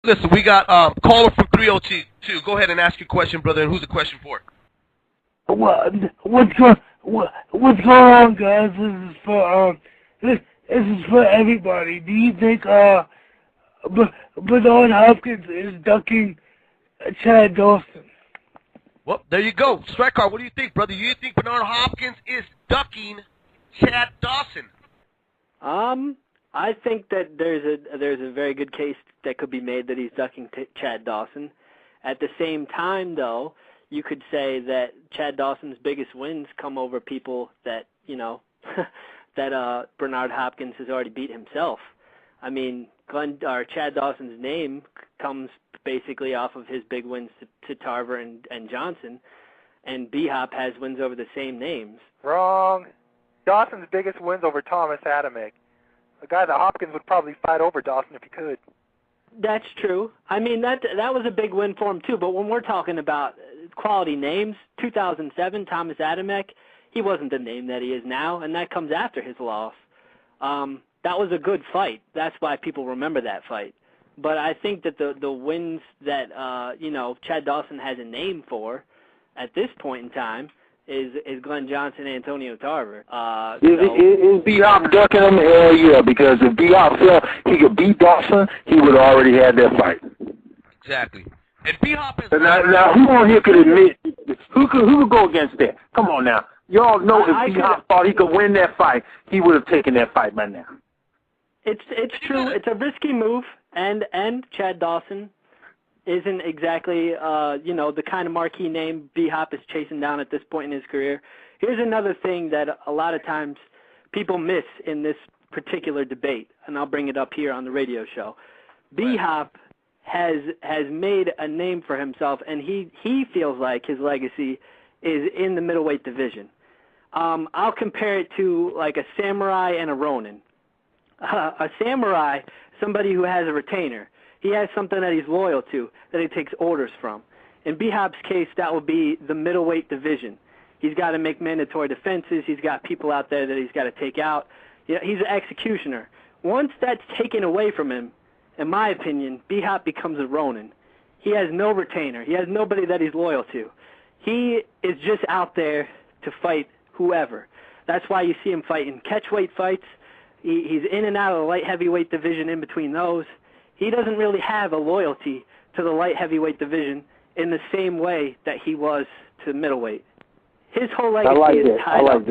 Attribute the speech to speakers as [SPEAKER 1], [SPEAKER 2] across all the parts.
[SPEAKER 1] Listen, we got caller from 302. Go ahead and ask your question, brother. And who's the question for?
[SPEAKER 2] What's going on, guys? This is for everybody. Do you think Bernard Hopkins is ducking Chad Dawson?
[SPEAKER 1] Well, there you go. Strike card. What do you think, brother? You think Bernard Hopkins is ducking Chad Dawson?
[SPEAKER 3] I think that there's a very good case that could be made that he's ducking Chad Dawson. At the same time, though, you could say that Chad Dawson's biggest wins come over people that, that Bernard Hopkins has already beat himself. I mean, Chad Dawson's name comes basically off of his big wins to Tarver and Johnson, and B-Hop has wins over the same names.
[SPEAKER 4] Wrong. Dawson's biggest wins over Thomas Adamek. A guy that Hopkins would probably fight over Dawson if he could.
[SPEAKER 3] That's true. I mean, that was a big win for him, too. But when we're talking about quality names, 2007, Thomas Adamek, he wasn't the name that he is now, and that comes after his loss. That was a good fight. That's why people remember that fight. But I think that the wins that, Chad Dawson has a name for at this point in time is Glenn Johnson and Antonio Tarver.
[SPEAKER 5] Is B-Hop ducking him? Hell yeah, because if B-Hop felt he could beat Dawson, he would have already had that fight.
[SPEAKER 1] Exactly. And B-Hop is...
[SPEAKER 5] Now who on here could admit, who could go against that? Come on now. Y'all know if B-Hop thought he could win that fight, he would have taken that fight by now.
[SPEAKER 3] It's true. It's a risky move, and Chad Dawson isn't exactly, the kind of marquee name B-Hop is chasing down at this point in his career. Here's another thing that a lot of times people miss in this particular debate, and I'll bring it up here on the radio show. B-Hop has made a name for himself, and he feels like his legacy is in the middleweight division. I'll compare it to like a samurai and a ronin. A samurai, somebody who has a retainer. He has something that he's loyal to, that he takes orders from. In B-Hop's case, that would be the middleweight division. He's got to make mandatory defenses. He's got people out there that he's got to take out. He's an executioner. Once that's taken away from him, in my opinion, B-Hop becomes a Ronin. He has no retainer. He has nobody that he's loyal to. He is just out there to fight whoever. That's why you see him fighting catchweight fights. He's in and out of the light heavyweight division in between those. He doesn't really have a loyalty to the light heavyweight division in the same way that he was to middleweight. His whole legacy is tied up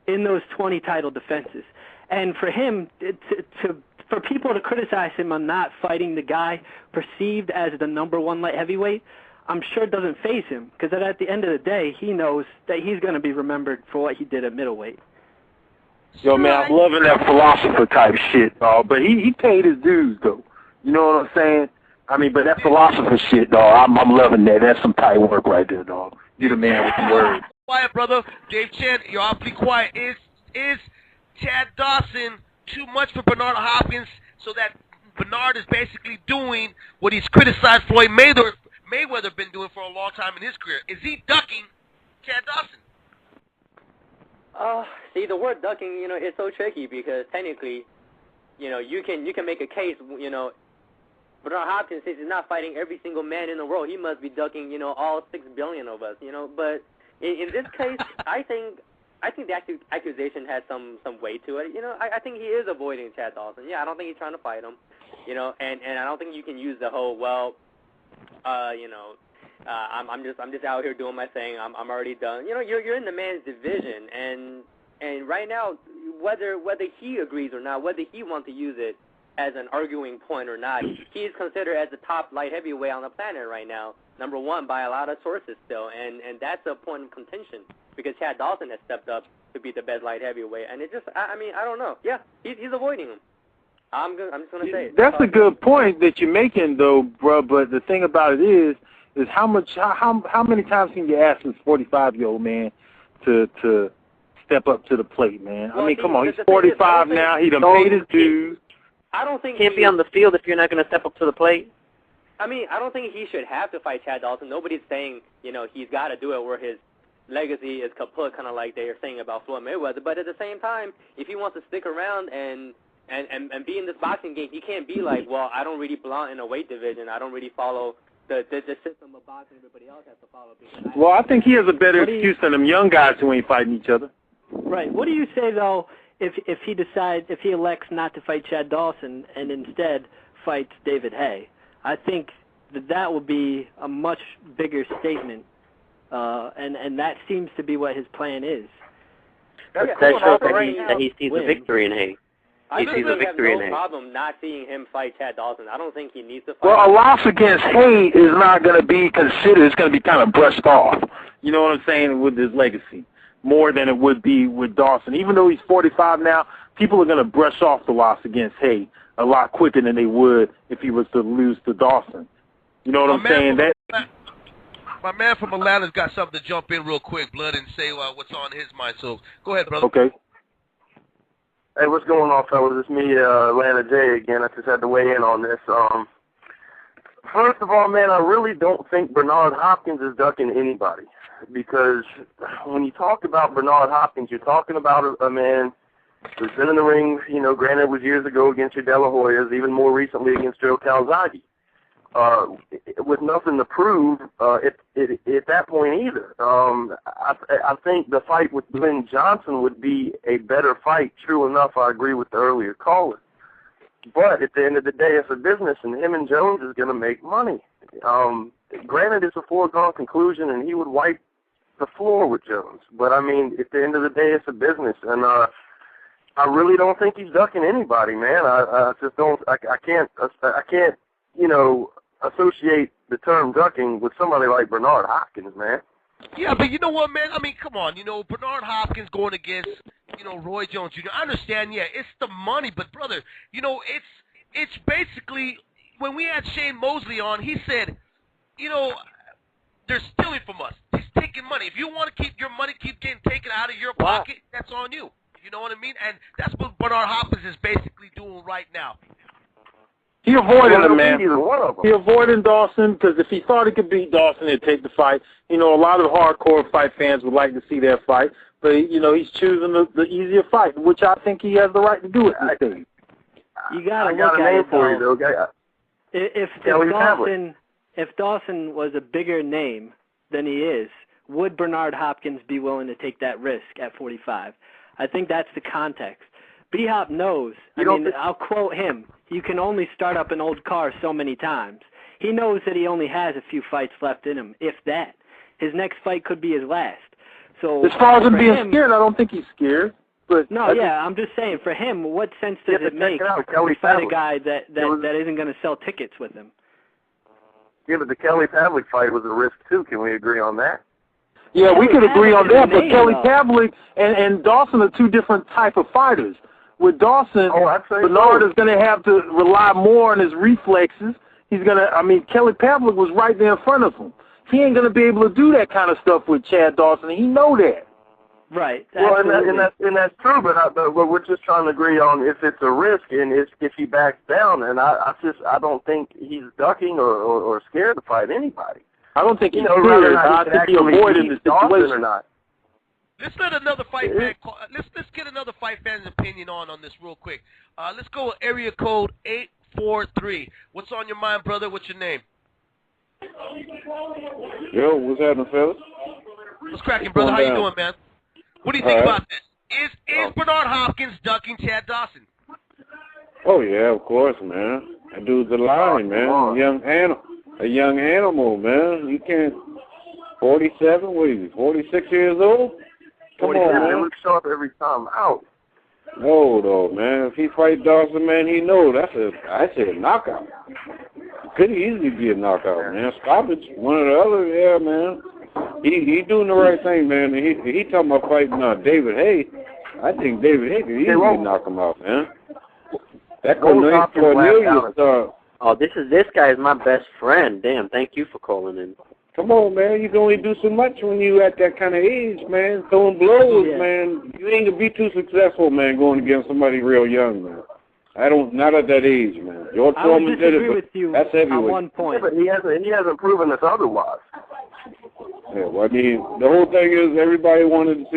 [SPEAKER 3] in those 20 title defenses. And for him, for people to criticize him on not fighting the guy perceived as the number one light heavyweight, I'm sure it doesn't faze him, because at the end of the day, he knows that he's going to be remembered for what he did at middleweight.
[SPEAKER 5] Yo, man, I'm loving that philosopher type shit, dog. But he paid his dues, though. You know what I'm saying? I mean, but that philosopher shit, dog, I'm loving that. That's some tight work right there, dog. You're the man with the words.
[SPEAKER 1] Quiet, brother. Dave Chen, you're awfully quiet. Is Chad Dawson too much for Bernard Hopkins, so that Bernard is basically doing what he's criticized Floyd Mayweather been doing for a long time in his career? Is he ducking Chad Dawson?
[SPEAKER 6] See, the word ducking, is so tricky because technically, you can make a case, Bernard Hopkins says he's not fighting every single man in the world. He must be ducking, all 6 billion of us, But in this case, I think the accusation has some weight to it. I think he is avoiding Chad Dawson. Yeah, I don't think he's trying to fight him, and I don't think you can use the whole, I'm just out here doing my thing. I'm already done. You're in the man's division, and right now, whether he agrees or not, whether he wants to use it as an arguing point or not, he is considered as the top light heavyweight on the planet right now, number one by a lot of sources still, and that's a point of contention because Chad Dawson has stepped up to be the best light heavyweight, and it just, I don't know. Yeah, he's avoiding him. I'm just gonna say it.
[SPEAKER 5] That's a good point that you're making, though, bro. But the thing about it is how many times can you ask this 45-year-old man to step up to the plate, man?
[SPEAKER 6] Well,
[SPEAKER 5] I mean, come on, he's 45 now. He done paid his dues.
[SPEAKER 6] I don't think
[SPEAKER 7] can't be on the field if you're not going to step up to the plate.
[SPEAKER 6] I mean, I don't think he should have to fight Chad Dawson. Nobody's saying, he's got to do it where his legacy is kaput, kind of like they are saying about Floyd Mayweather. But at the same time, if he wants to stick around and and be in this boxing game. He can't be like, well, I don't really belong in a weight division. I don't really follow the system of boxing everybody else has to follow.
[SPEAKER 5] Well, I think he has a better excuse than them young guys who ain't fighting each other.
[SPEAKER 3] Right. What do you say, though, if he elects not to fight Chad Dawson and instead fights David Haye? I think that would be a much bigger statement, and that seems to be what his plan is.
[SPEAKER 7] That shows that he sees a victory in Haye.
[SPEAKER 6] I really have no problem not seeing him fight Chad Dawson. I don't think he needs to fight.
[SPEAKER 5] Well, a loss against Haye is not going to be considered. It's going to be kind of brushed off. You know what I'm saying, with his legacy, more than it would be with Dawson. Even though he's 45 now, people are going to brush off the loss against Haye a lot quicker than they would if he was to lose to Dawson. You know what I'm saying?
[SPEAKER 1] My man from Atlanta's got something to jump in real quick, Blood, and say what's on his mind. So go ahead, brother.
[SPEAKER 5] Okay.
[SPEAKER 8] Hey, what's going on, fellas? It's me, Atlanta Jay, again. I just had to weigh in on this. First of all, man, I really don't think Bernard Hopkins is ducking anybody, because when you talk about Bernard Hopkins, you're talking about a man who's been in the ring, you know, granted it was years ago against your De La Hoyas, even more recently against Joe Calzaghe, with nothing to prove at that point either. I think the fight with Glenn Johnson would be a better fight. True enough, I agree with the earlier caller. But at the end of the day, it's a business, and him and Jones is going to make money. Granted, it's a foregone conclusion, and he would wipe the floor with Jones. But, I mean, at the end of the day, it's a business. And I really don't think he's ducking anybody, man. I just don't. I can't, you know, associate the term ducking with somebody like Bernard Hopkins, man.
[SPEAKER 1] Yeah, but you know what, man? I mean, come on. You know, Bernard Hopkins going against, you know, Roy Jones Jr. I understand, yeah, it's the money, but, brother, you know, it's basically, when we had Shane Mosley on, he said, you know, they're stealing from us. He's taking money. If you want to keep your money, keep getting taken out of your pocket, that's on you. You know what I mean? And that's what Bernard Hopkins is basically doing right now.
[SPEAKER 5] He avoided him, man. He avoided Dawson because if he thought he could beat Dawson, he'd take the fight. You know, a lot of hardcore fight fans would like to see that fight, but, you know, he's choosing the easier fight, which I think he has the right to do at this stage.
[SPEAKER 3] You got to look at it, though. If Dawson was a bigger name than he is, would Bernard Hopkins be willing to take that risk at 45? I think that's the context. B-Hop knows. I mean, I'll quote him. You can only start up an old car so many times. He knows that he only has a few fights left in him, if that. His next fight could be his last. So
[SPEAKER 5] as far as him being scared, I don't think he's scared. But
[SPEAKER 3] no, I'm just saying, for him, what sense does it make to fight a guy that isn't going to sell tickets with him?
[SPEAKER 8] Yeah, but the Kelly Pavlik fight was a risk, too. Can we agree on that?
[SPEAKER 5] Yeah, we could agree on that, but Kelly Pavlik and Dawson are two different type of fighters. With Dawson, Bernard is going to have to rely more on his reflexes. He's going to, I mean, Kelly Pavlik was right there in front of him. He ain't going to be able to do that kind of stuff with Chad Dawson, and he know that.
[SPEAKER 3] Right.
[SPEAKER 8] Well, and that's true, but we're just trying to agree on if it's a risk and if he backs down, and I don't think he's ducking or scared to fight anybody. I don't think he's scared. I think he avoided the situation or not.
[SPEAKER 1] Let's let another fight fan call. Let's get another fight fan's opinion on this real quick. Let's go with area code 843. What's on your mind, brother? What's your name?
[SPEAKER 9] Yo, what's happening, fellas?
[SPEAKER 1] What's cracking, brother? How you doing, man? What do you think about this? Is Bernard Hopkins ducking Chad Dawson?
[SPEAKER 9] Oh yeah, of course, man. That dude's a lion, man. A young animal, man. You can't. 47? What is he? 46 years old? Come on, man.
[SPEAKER 8] He looks sharp every time out.
[SPEAKER 9] No, though, man. If he fight Dawson, man, he know that's a knockout. Could easily be a knockout, man. Stoppage, one or the other, yeah, man. He doing the right thing, man. He talking about fighting David Haye. I think David Haye could easily knock him out, man. That Cornelius.
[SPEAKER 7] Oh, this guy is my best friend. Damn, thank you for calling in.
[SPEAKER 9] Come on, man. You can only do so much when you at that kind of age, man. Throwing blows, man. You ain't gonna be too successful, man, going against somebody real young, man. Not at that age, man. George Foreman did it, but that's heavyweight.
[SPEAKER 3] On one point.
[SPEAKER 8] Yeah, but he hasn't proven us otherwise.
[SPEAKER 9] Yeah, well, I mean, the whole thing is everybody wants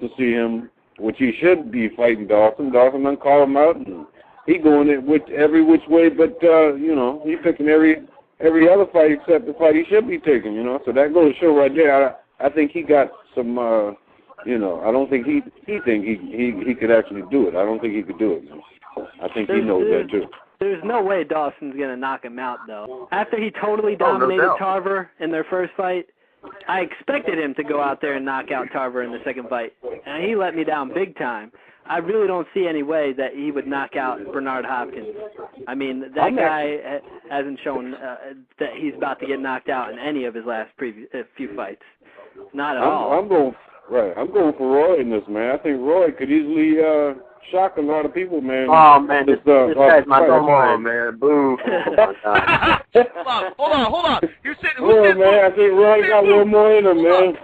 [SPEAKER 9] to see him, which he should be fighting Dawson. Dawson done call him out, and he going it with every which way, but you know, he picking every other fight except the fight he should be taking, you know. So that goes to show right there. I think he got some, you know. I don't think he could actually do it. I don't think he could do it. Man. I think he knows that too.
[SPEAKER 3] There's no way Dawson's gonna knock him out though. After he totally dominated Tarver in their first fight, I expected him to go out there and knock out Tarver in the second fight, and he let me down big time. I really don't see any way that he would knock out Bernard Hopkins. I mean, that guy hasn't shown that he's about to get knocked out in any of his last few fights. Not at all. I'm going for Roy in this, man. I think Roy could easily shock a lot of people, man.
[SPEAKER 8] Oh, man, this guy's my normal, man. Boo.
[SPEAKER 1] Hold on. You said
[SPEAKER 9] who said, man? I think Roy got a little more in him, man.